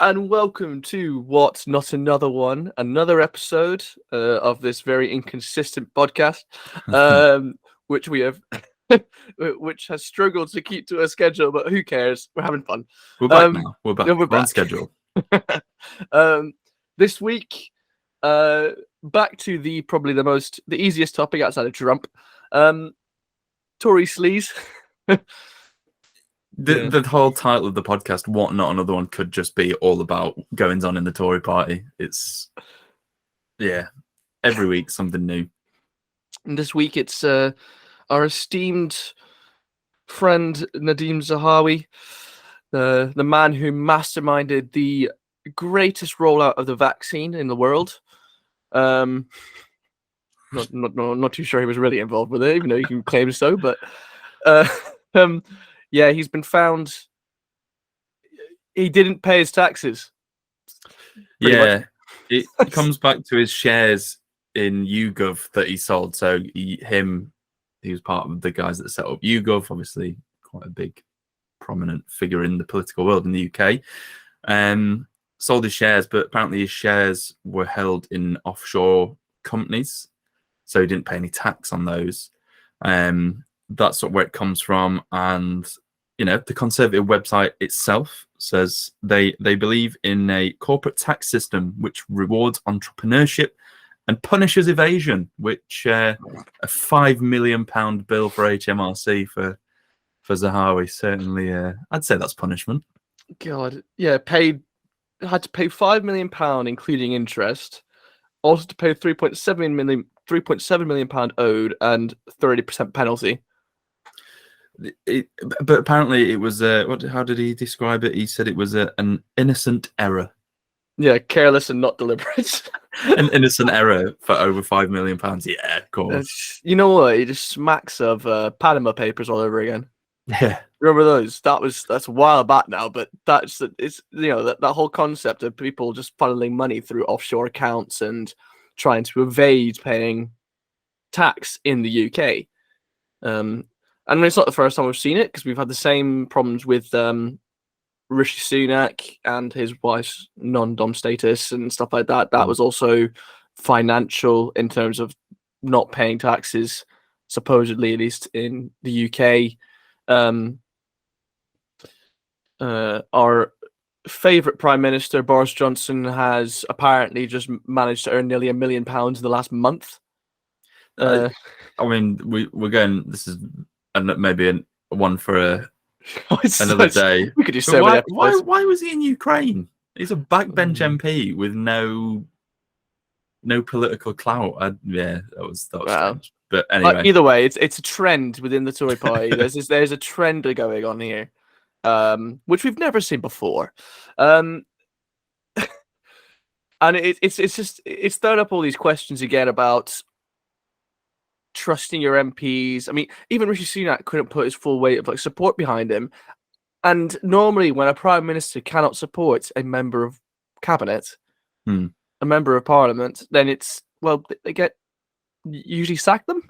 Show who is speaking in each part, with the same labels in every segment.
Speaker 1: and welcome to What Not Another One, another episode of this very inconsistent podcast, which we have, which has struggled to keep to a schedule, but who cares? We're having fun.
Speaker 2: We're back now. We're back.
Speaker 1: We're
Speaker 2: on
Speaker 1: back.
Speaker 2: schedule.
Speaker 1: This week, back to probably the easiest topic outside of Trump, Tory sleaze.
Speaker 2: The whole title of the podcast, What Not Another One, could just be all about goings on in the Tory party. It's, every week something new.
Speaker 1: And this week it's our esteemed friend Nadim Zawahi, the man who masterminded the greatest rollout of the vaccine in the world. Not too sure he was really involved with it, even though he can claim so, but yeah, he's been found. He didn't pay his taxes.
Speaker 2: Yeah, it comes back to his shares in YouGov that he sold. So he was part of the guys that set up YouGov, obviously quite a big, prominent figure in the political world in the UK. Sold his shares, but apparently his shares were held in offshore companies, so he didn't pay any tax on those. That's where it comes from. And the Conservative website itself says they believe in a corporate tax system which rewards entrepreneurship and punishes evasion, which a £5 million bill for HMRC for Zahawi, certainly I'd say that's punishment.
Speaker 1: God, yeah, had to pay £5 million including interest, also to pay £3.7 million owed, and 30% penalty.
Speaker 2: But apparently it was how did he describe it? He said it was an innocent error.
Speaker 1: Yeah, careless and not deliberate.
Speaker 2: An innocent error for over £5 million. Yeah, of course.
Speaker 1: You know what? It just smacks of Panama Papers all over again.
Speaker 2: Yeah,
Speaker 1: remember those? That's a while back now, but it's that whole concept of people just funneling money through offshore accounts and trying to evade paying tax in the UK. And it's not the first time we've seen it, because we've had the same problems with Rishi Sunak and his wife's non-dom status and stuff like that. That was also financial in terms of not paying taxes, supposedly, at least in the UK. Our favourite Prime Minister, Boris Johnson, has apparently just managed to earn nearly £1 million in the last month.
Speaker 2: I mean, we're going. This is maybe one for another day.
Speaker 1: We could do so many episodes.
Speaker 2: Why was he in Ukraine? He's a backbench MP with no political clout. That was strange. But anyway,
Speaker 1: either way, it's a trend within the Tory party. There's a trend going on here, which we've never seen before, and it's thrown up all these questions again about trusting your MPs. I mean, even Rishi Sunak couldn't put his full weight of support behind him. And normally, when a prime minister cannot support a member of cabinet, a member of parliament, then they usually sack them.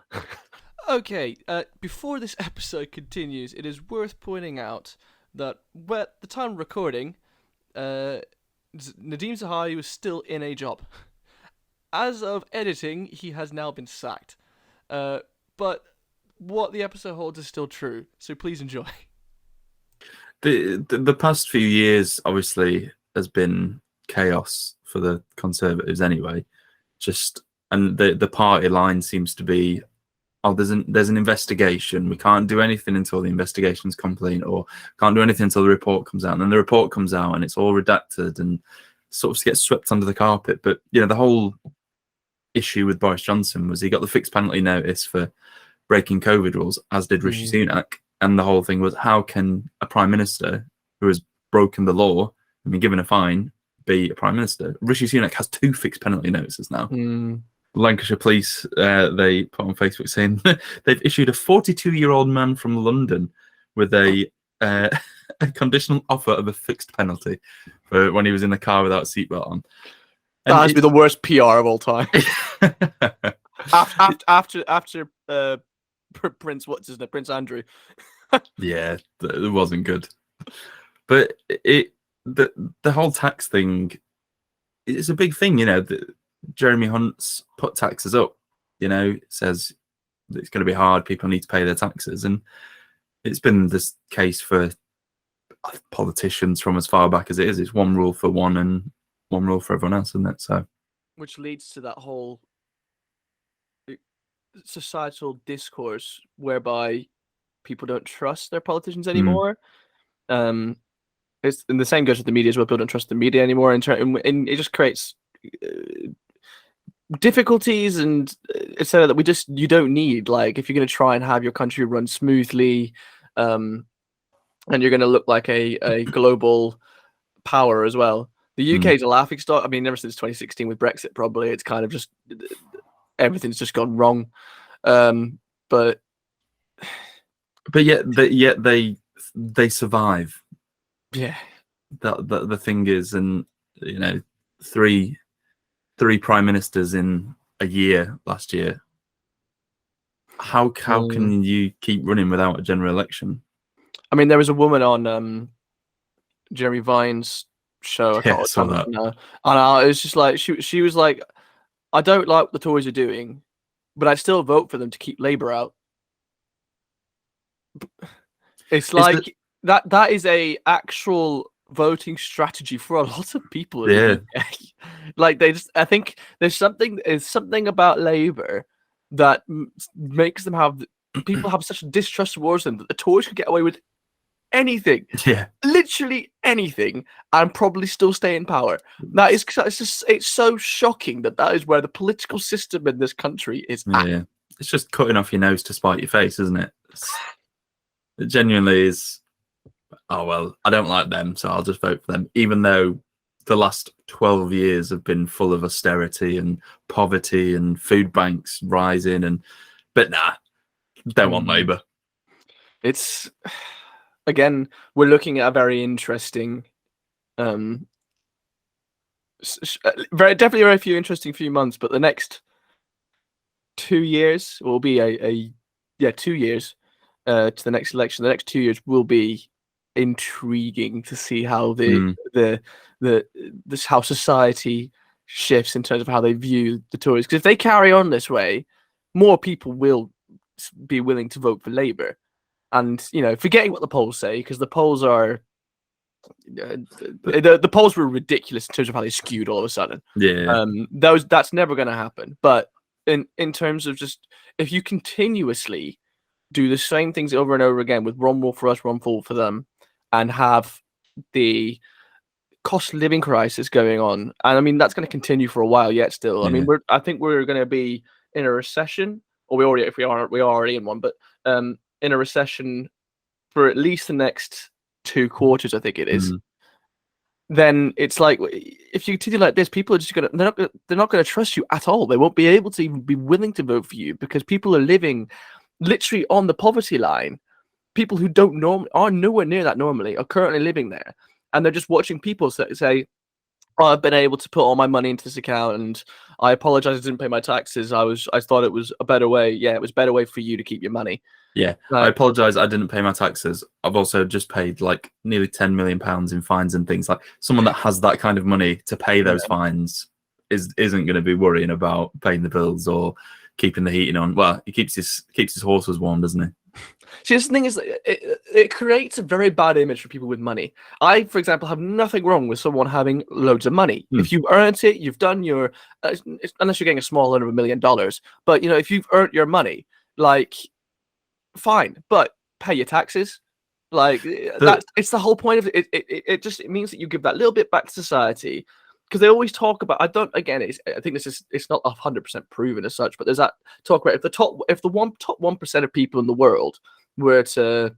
Speaker 1: Okay, before this episode continues, it is worth pointing out that at the time of recording, Nadim Zawahi was still in a job. As of editing, he has now been sacked. But what the episode holds is still true, so please enjoy.
Speaker 2: The past few years, obviously, has been chaos for the Conservatives anyway. And the party line seems to be, there's an investigation. We can't do anything until the investigation's complete, or can't do anything until the report comes out. And then the report comes out and it's all redacted and sort of gets swept under the carpet. But the whole issue with Boris Johnson was he got the fixed penalty notice for breaking COVID rules, as did Rishi Sunak. And the whole thing was, how can a prime minister who has broken the law and been given a fine be a prime minister? Rishi Sunak has 2 fixed penalty notices now. Lancashire police, they put on Facebook saying they've issued a 42-year-old man from London with a conditional offer of a fixed penalty for when he was in the car without a seatbelt on. And
Speaker 1: that has to be the worst PR of all time. after Prince, what's his name? Prince Andrew.
Speaker 2: Yeah, it wasn't good. But the whole tax thing is a big thing. Jeremy Hunt's put taxes up. Says it's going to be hard. People need to pay their taxes, and it's been this case for politicians from as far back as it is. It's one rule for one and one rule for everyone else, isn't it? So,
Speaker 1: which leads to that whole societal discourse whereby people don't trust their politicians anymore. It's and the same goes with the media as well. People don't trust the media anymore, and it just creates difficulties and etc. that you don't need. Like if you're going to try and have your country run smoothly, and you're going to look like a global power as well. The UK is a laughing stock. I mean, ever since 2016 with Brexit, probably it's kind of just everything's just gone wrong. But yet
Speaker 2: they survive.
Speaker 1: Yeah,
Speaker 2: the thing is, and three prime ministers in a year last year. How can you keep running without a general election?
Speaker 1: I mean, there was a woman on Jeremy Vine's show.
Speaker 2: I saw that.
Speaker 1: And it was just like she was like, I don't like what the Tories are doing, but I'd still vote for them to keep Labour out. It's like that is a actual voting strategy for a lot of people in the UK. Like I think there's something about Labour that makes them people have such a distrust towards them that the Tories could get away with anything, literally anything, and probably still stay in power. That is, it's so shocking that is where the political system in this country is at.
Speaker 2: Yeah, it's just cutting off your nose to spite your face, isn't it? It genuinely is. Oh well, I don't like them, so I'll just vote for them, even though the last 12 years have been full of austerity and poverty and food banks rising, but nah, don't want Labour.
Speaker 1: It's again, we're looking at a very interesting, definitely a very few interesting few months, but the next 2 years will be 2 years to the next election. The next 2 years will be intriguing to see how how society shifts in terms of how they view the Tories. Because if they carry on this way, more people will be willing to vote for Labour. And forgetting what the polls say, because the polls are the polls were ridiculous in terms of how they skewed all of a sudden.
Speaker 2: Yeah.
Speaker 1: That's never going to happen. But in terms of just if you continuously do the same things over and over again with one rule for us, one rule for them, and have the cost of living crisis going on, and I mean that's going to continue for a while yet. Still, I mean I think we're going to be in a recession, or we are already in one, but in a recession for at least the next 2 quarters, I think it is. Then it's like if you continue like this, people are just they're not gonna trust you at all. They won't be able to even be willing to vote for you because people are living literally on the poverty line. People who are nowhere near that normally are currently living there, and they're just watching people say, "Oh, I've been able to put all my money into this account, and I apologize, I didn't pay my taxes. I thought it was a better way. Yeah, it was a better way for you to keep your money."
Speaker 2: Yeah, I apologize, I didn't pay my taxes. I've also just paid like nearly £10 million in fines and things. Like someone that has that kind of money to pay those fines isn't going to be worrying about paying the bills or keeping the heating on. Well, he keeps his horses warm, doesn't he?
Speaker 1: See, the thing is, it creates a very bad image for people with money. I, for example, have nothing wrong with someone having loads of money. If you've earned it, you've done your, unless you're getting a small loan of $1 million. But if you've earned your money, like, fine, but pay your taxes. Like it's the whole point of it. It means that you give that little bit back to society. Because they always talk about, I think it's not 100% proven as such, but there's that talk about if the top 1% of people in the world were to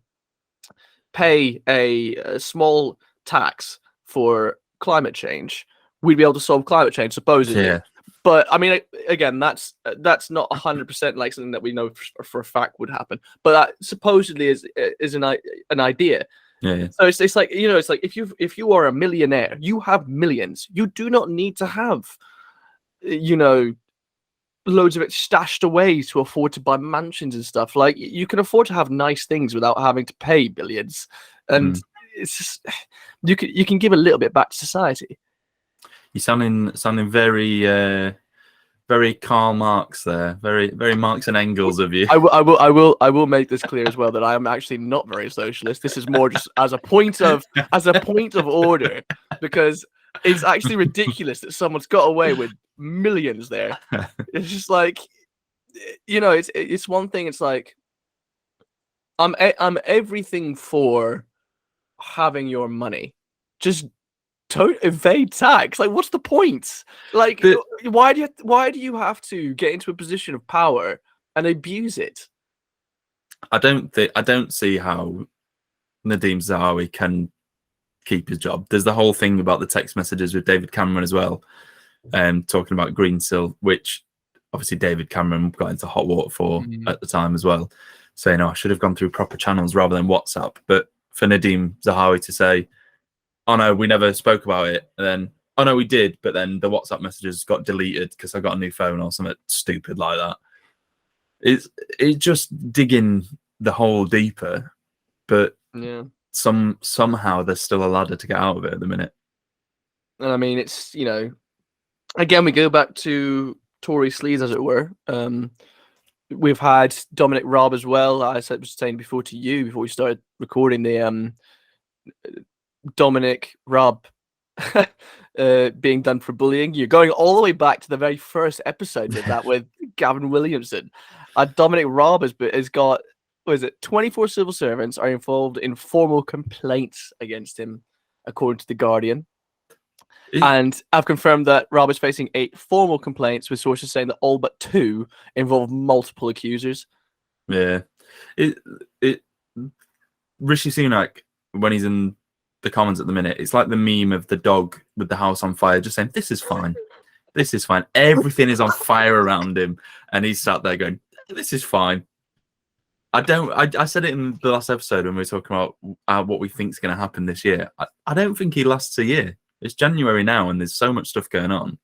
Speaker 1: pay a small tax for climate change, we'd be able to solve climate change, supposedly. Yeah. But I mean, again, that's not 100% like something that we know for a fact would happen. But that supposedly is an idea.
Speaker 2: Yeah.
Speaker 1: So it's like it's like if you are a millionaire, you have millions. You do not need to have loads of it stashed away to afford to buy mansions and stuff. Like you can afford to have nice things without having to pay billions. And it's just you can give a little bit back to society.
Speaker 2: You're sounding very Karl Marx there, very Marx and Engels of you.
Speaker 1: I will make this clear as well that I am actually not very socialist. This is more just as a point of order, because it's actually ridiculous that someone's got away with millions there. It's just like, it's one thing. It's like I'm everything for having your money. Just don't evade tax. Like, what's the point? Like, why do you have to get into a position of power and abuse it?
Speaker 2: I don't see how Nadim Zawahi can keep his job. There's the whole thing about the text messages with David Cameron as well, talking about Greensill, which obviously David Cameron got into hot water for at the time as well, saying, "Oh, I should have gone through proper channels rather than WhatsApp." But for Nadim Zawahi to say, "Oh no, we never spoke about it," and then, "Oh no, we did, but then the WhatsApp messages got deleted because I got a new phone," or something stupid like that. It's just digging the hole deeper, but
Speaker 1: Yeah.
Speaker 2: Somehow there's still a ladder to get out of it at the minute.
Speaker 1: And I mean, it's, again, we go back to Tory sleaze, as it were. We've had Dominic Raab as well. I was saying before to you, before we started recording, the Dominic Raab being done for bullying. You're going all the way back to the very first episode of that with Gavin Williamson. Dominic Raab has got, what is it, 24 civil servants are involved in formal complaints against him, according to The Guardian. And I've confirmed that Raab is facing 8 formal complaints, with sources saying that all but 2 involve multiple accusers.
Speaker 2: Yeah. Rishi Sunak, when he's in the Commons at the minute, it's like the meme of the dog with the house on fire, just saying, "This is fine. This is fine." Everything is on fire around him, and he's sat there going, "This is fine." I said it in the last episode when we were talking about what we think is going to happen this year. I don't think he lasts a year. It's January now, and there's so much stuff going on.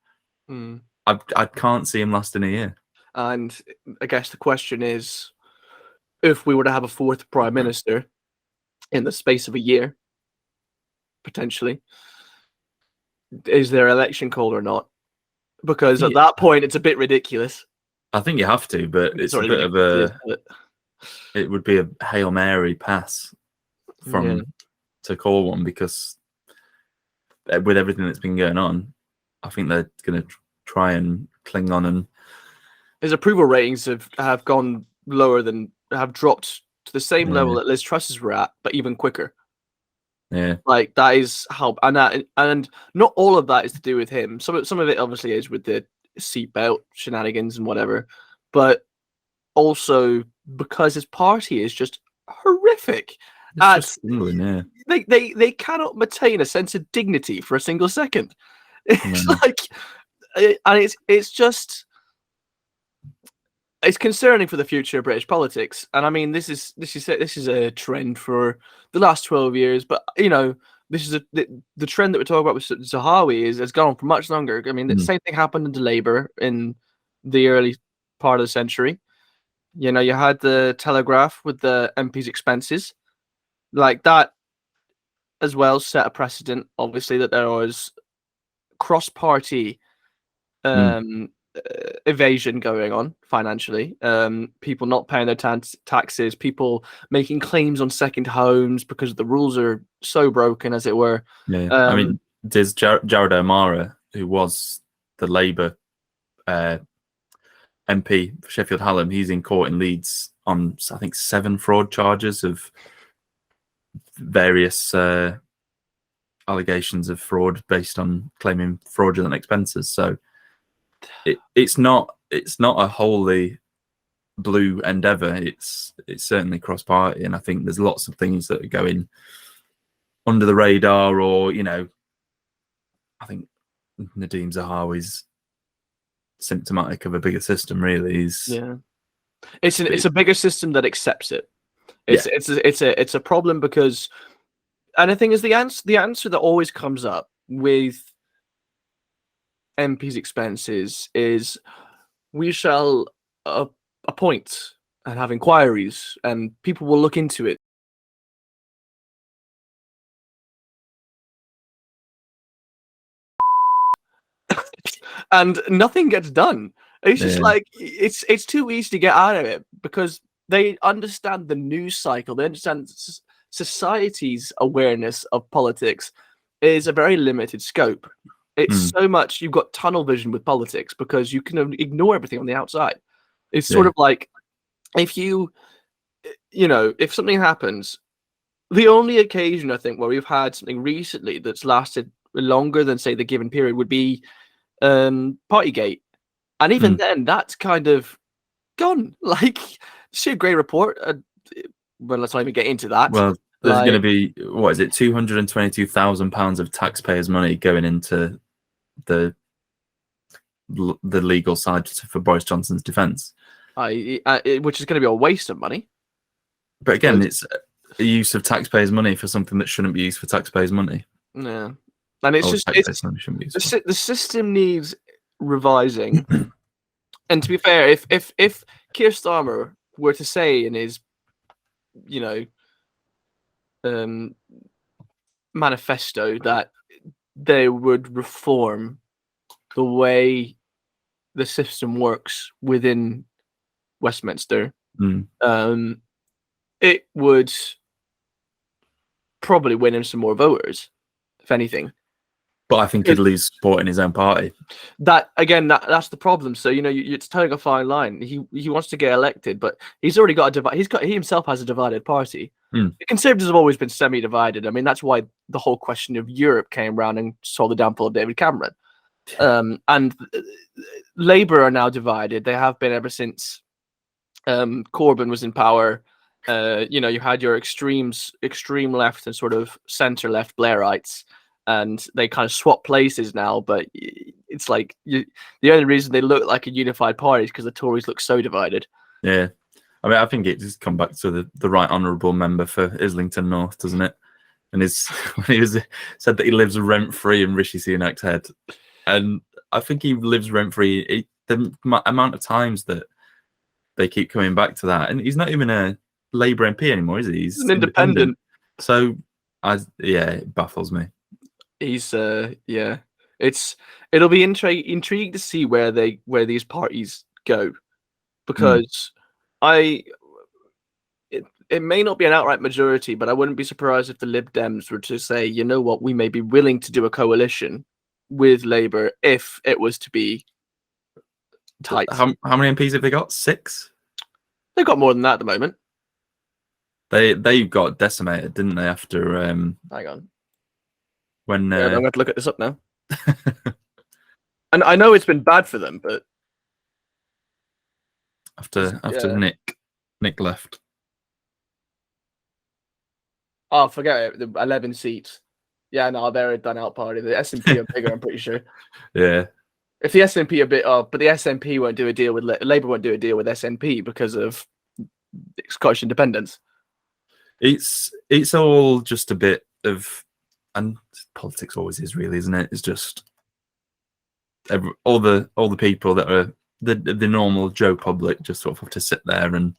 Speaker 2: I can't see him lasting a year.
Speaker 1: And I guess the question is, if we were to have a 4th prime minister in the space of a year, potentially, is there election called or not? Because at that point, it's a bit ridiculous.
Speaker 2: I think you have to, but it's a bit of a. It would be a Hail Mary pass to call one, because with everything that's been going on, I think they're going to try and cling on. And
Speaker 1: his approval ratings have gone lower have dropped to the same level that Liz Truss's were at, but even quicker.
Speaker 2: Yeah,
Speaker 1: like that is how, and not all of that is to do with him. Some of it obviously is with the seatbelt shenanigans and whatever, but also because his party is just horrific.
Speaker 2: it's just England,
Speaker 1: They cannot maintain a sense of dignity for a single second. It's and it's concerning for the future of British politics. And I mean, this is a trend for the last 12 years, but this is the trend that we're talking about with Zahawi has gone on for much longer. I mean, the same thing happened to Labour in the early part of the century. You had the Telegraph with the MP's expenses, like that as well set a precedent, obviously, that there was cross-party evasion going on financially, people not paying their taxes, people making claims on second homes because the rules are so broken, as it were.
Speaker 2: I mean, there's Jared O'Mara, who was the Labour MP for Sheffield Hallam. He's in court in Leeds on, I think, 7 fraud charges of various allegations of fraud based on claiming fraudulent expenses. So it's not a wholly blue endeavour. It's certainly cross party, and I think there's lots of things that are going under the radar, or I think Nadim Zahawi's symptomatic of a bigger system. Really, it's a bigger system that accepts it. It's a problem because, and the thing is, the answer that always comes up with MP's expenses is, we shall appoint and have inquiries, and people will look into it.
Speaker 1: and nothing gets done. It's just
Speaker 2: Yeah.
Speaker 1: like it's too easy to get out of it because they understand the news cycle. They understand society's awareness of politics is a very limited scope. It's so much you've got tunnel vision with politics because you can ignore everything on the outside. It's sort
Speaker 2: Yeah.
Speaker 1: of like if if something happens, the only occasion I think where we've had something recently that's lasted longer than say the given period would be Partygate. And even then, that's kind of gone. Like, see a great report. Well, let's not even get into that.
Speaker 2: Well, there's going to
Speaker 1: Like,
Speaker 2: be, what is it, £222,000 of taxpayers' money going into the legal side for Boris Johnson's defence.
Speaker 1: which is going to be a waste of money.
Speaker 2: But again, it's a use of taxpayers' money for something that shouldn't be used for taxpayers' money.
Speaker 1: Yeah, and it's just the system needs revising. And to be fair, if Keir Starmer were to say in his manifesto that they would reform the way the system works within Westminster, it would probably win him some more voters, if anything.
Speaker 2: But I think he'd lose support in his own party.
Speaker 1: That again, that's the problem. So it's towing a fine line. He wants to get elected, but he's already got a divide. He himself has a divided party. The Conservatives have always been semi-divided. I mean, that's why the whole question of Europe came around and saw the downfall of David Cameron. And Labour are now divided. They have been ever since Corbyn was in power. You had your extreme left and sort of centre left Blairites. And they kind of swap places now, but it's like the only reason they look like a unified party is because the Tories look so divided.
Speaker 2: Yeah, I mean, I think it just come back to the right honourable member for Islington North, doesn't it? And when he said that he lives rent free in Rishi Sunak's head, and I think he lives rent free. The amount of times that they keep coming back to that, and he's not even a Labour MP anymore, is he? He's
Speaker 1: an independent.
Speaker 2: So, it baffles me.
Speaker 1: He's it'll be intriguing to see where these parties go, because it may not be an outright majority, but I wouldn't be surprised if the Lib Dems were to say, you know what, we may be willing to do a coalition with Labour if it was to be tight.
Speaker 2: How many MPs have they got? 6?
Speaker 1: They've got more than that at the moment.
Speaker 2: They got decimated, didn't they? After
Speaker 1: hang on.
Speaker 2: When
Speaker 1: I'm going to look at this up now. And I know it's been bad for them, but
Speaker 2: after Nick left.
Speaker 1: Oh, forget it. The 11 seats. Yeah, no, they're a done out party. The SNP are bigger, I'm pretty sure.
Speaker 2: Yeah.
Speaker 1: If the SNP are a bit but the SNP won't do a deal with Labour won't do a deal with SNP because of Scottish independence.
Speaker 2: It's all just a bit of, and politics always is, really, isn't it? It's just all the people that are the normal Joe public just sort of have to sit there and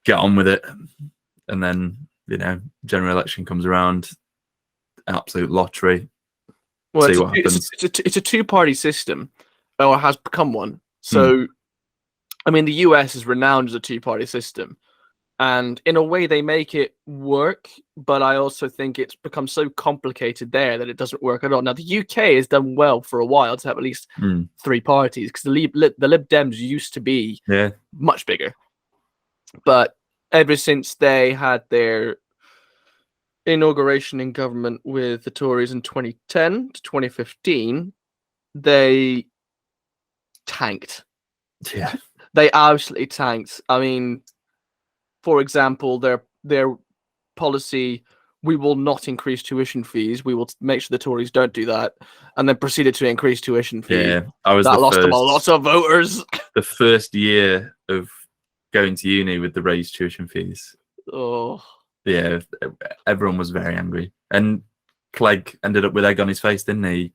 Speaker 2: get on with it, and then general election comes around, absolute lottery.
Speaker 1: Well,
Speaker 2: see what happens.
Speaker 1: It's a two-party system, or has become one. So, I mean, the US is renowned as a two-party system. And in a way, they make it work, but I also think it's become so complicated there that it doesn't work at all. Now, the UK has done well for a while to have at least 3 parties, because the Lib Dems used to be much bigger. But ever since they had their inauguration in government with the Tories in 2010 to 2015, they tanked.
Speaker 2: Yeah.
Speaker 1: They absolutely tanked. I mean, for example, their policy, we will not increase tuition fees. We will make sure the Tories don't do that, and then proceeded to increase tuition fees.
Speaker 2: Yeah,
Speaker 1: that lost them a lot of voters.
Speaker 2: The first year of going to uni with the raised tuition fees.
Speaker 1: Oh.
Speaker 2: Yeah, everyone was very angry. And Clegg ended up with egg on his face, didn't he?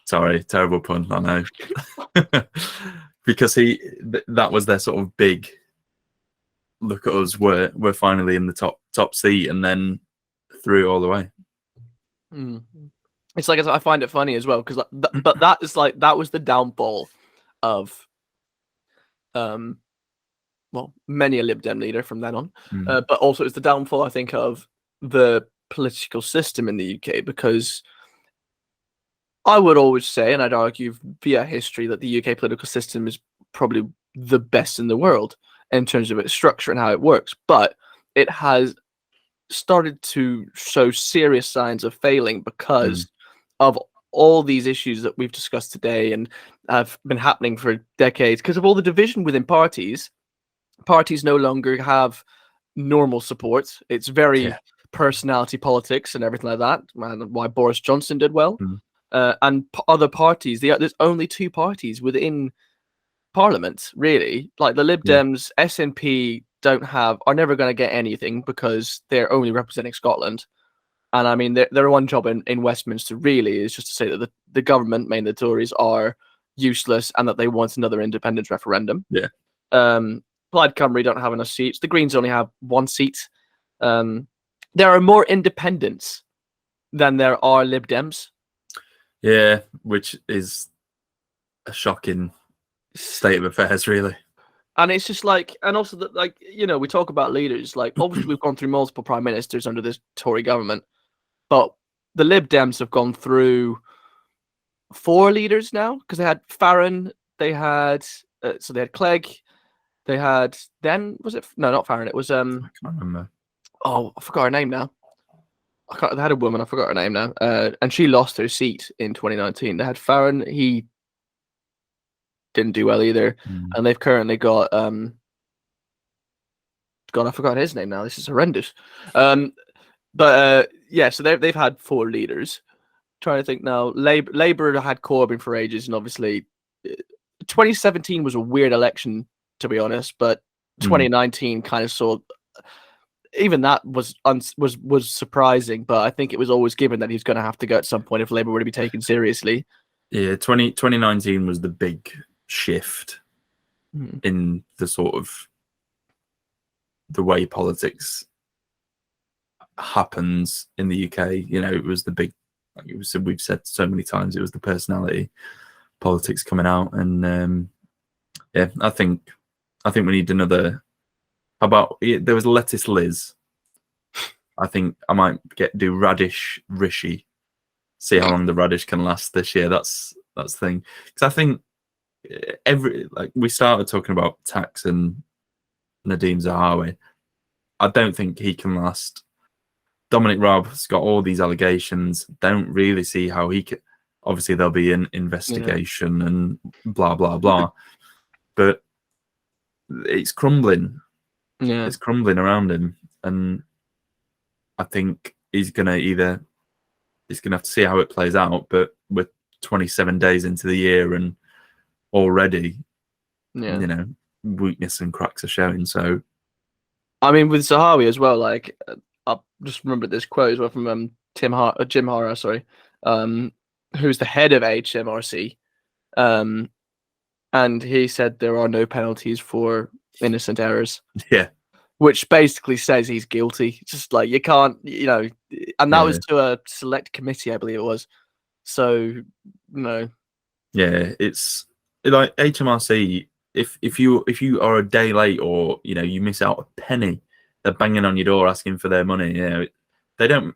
Speaker 2: Sorry, terrible pun, I know. Because that was their sort of big, look at us, we're finally in the top seat, and then threw it all away.
Speaker 1: It's like I find it funny as well because, but that is like that was the downfall of well, many a Lib Dem leader from then on, but also it's the downfall, I think, of the political system in the UK, because I would always say, and I'd argue via history, that the UK political system is probably the best in the world in terms of its structure and how it works, but it has started to show serious signs of failing because of all these issues that we've discussed today and have been happening for decades, because of all the division within parties. Parties no longer have normal support. It's very personality politics and everything like that. And why Boris Johnson did well. And other parties, there's only two parties within Parliament, really. Like the Lib Dems, SNP are never going to get anything because they're only representing Scotland. And I mean, their one job in Westminster really is just to say that the government, mainly the Tories, are useless and that they want another independence referendum. Plaid Cymru don't have enough seats. The Greens only have one seat. There are more independents than there are Lib Dems.
Speaker 2: Yeah, which is a shocking state of affairs, really.
Speaker 1: And it's just like, and also that, like, you know, we talk about leaders. Like, obviously, we've gone through multiple prime ministers under this Tory government, but the Lib Dems have gone through 4 leaders now, because they had Farron, they had so they had Clegg. They had was it not Farron? It was
Speaker 2: I can't remember.
Speaker 1: Oh, I forgot her name now. They had a woman. I forgot her name now. And she lost her seat in 2019. They had Farron. He didn't do well either. And they've currently got God, I forgot his name now. This is horrendous. Yeah. So they've had 4 leaders. Trying to think now. Labour had Corbyn for ages, and obviously, 2017 was a weird election, to be honest, but 2019 kind of saw, even that was surprising, but I think it was always given that he's going to have to go at some point if Labour were to be taken seriously.
Speaker 2: Yeah, 2019 was the big shift in the sort of the way politics happens in the UK. You know, it was the big, like we've said so many times, it was the personality politics coming out, and yeah, I think we need another. How about there was Lettuce Liz? I think I might do Radish Rishi. See how long the radish can last this year. That's the thing, because I think we started talking about tax and Nadim Zahawi. I don't think he can last. Dominic Raab's got all these allegations. Don't really see how he could. Obviously, there'll be an investigation and blah blah blah, but it's crumbling.
Speaker 1: Yeah,
Speaker 2: it's crumbling around him, and I think he's gonna have to see how it plays out. But we're 27 days into the year, and already, you know, weakness and cracks are showing. So,
Speaker 1: I mean, with Zahawi as well, like, I just remembered this quote as well from Jim Harrer, sorry, who's the head of HMRC, and he said there are no penalties for innocent errors.
Speaker 2: Yeah,
Speaker 1: which basically says he's guilty. Just like, you can't, you know, and that was to a select committee, I believe it was. So, no.
Speaker 2: Yeah, it's like HMRC. If you are a day late, or you know, you miss out a penny, they're banging on your door asking for their money. You know, they don't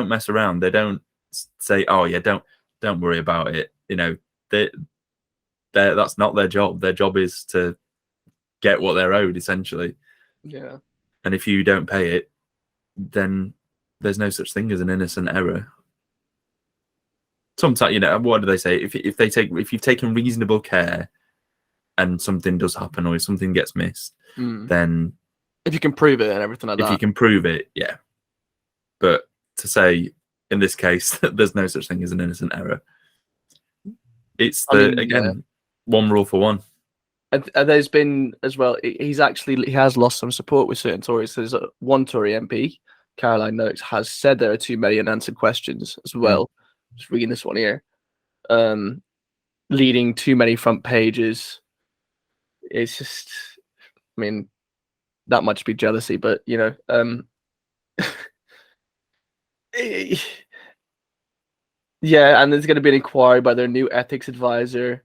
Speaker 2: mess around. They don't say, "Oh yeah, don't worry about it." You know, that's not their job. Their job is to get what they're owed, essentially.
Speaker 1: Yeah.
Speaker 2: And if you don't pay it, then there's no such thing as an innocent error. Sometimes, you know, what do they say? If you've taken reasonable care and something does happen, or if something gets missed, then
Speaker 1: if you can prove it and everything like that.
Speaker 2: If you can prove it, yeah. But to say in this case that there's no such thing as an innocent error, it's one rule for one.
Speaker 1: And there's been as well. He has lost some support with certain Tories. There's one Tory MP, Caroline Noakes, has said there are too many unanswered questions as well. Just reading this one here, leading too many front pages. It's just, I mean, that might be jealousy, but you know, Yeah, and there's going to be an inquiry by their new ethics advisor.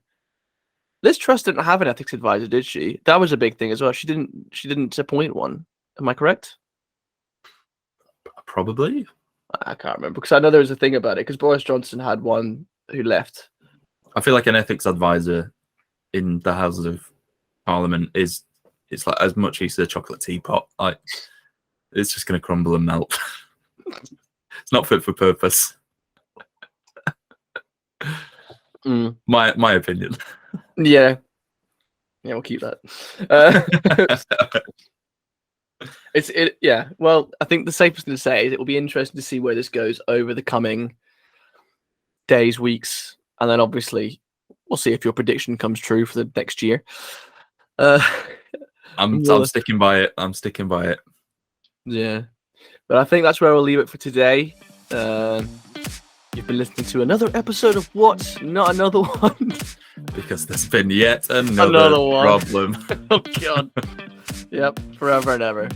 Speaker 1: Liz Truss didn't have an ethics advisor, did she? That was a big thing as well. She didn't appoint one. Am I correct?
Speaker 2: Probably.
Speaker 1: I can't remember because I know there was a thing about it because Boris Johnson had one who left.
Speaker 2: I feel like an ethics advisor in the Houses of Parliament it's like as much use as a chocolate teapot. Like it's just going to crumble and melt. It's not fit for purpose. My opinion.
Speaker 1: Yeah, we'll keep that. Yeah. Well, I think the safest thing to say is it will be interesting to see where this goes over the coming days, weeks, and then obviously we'll see if your prediction comes true for the next year.
Speaker 2: I'm sticking by it. I'm sticking by it.
Speaker 1: Yeah, but I think that's where we'll leave it for today. You've been listening to another episode of What? Not Another One.
Speaker 2: Because there's been yet another
Speaker 1: one.
Speaker 2: problem.
Speaker 1: Oh God. Yep, forever and ever.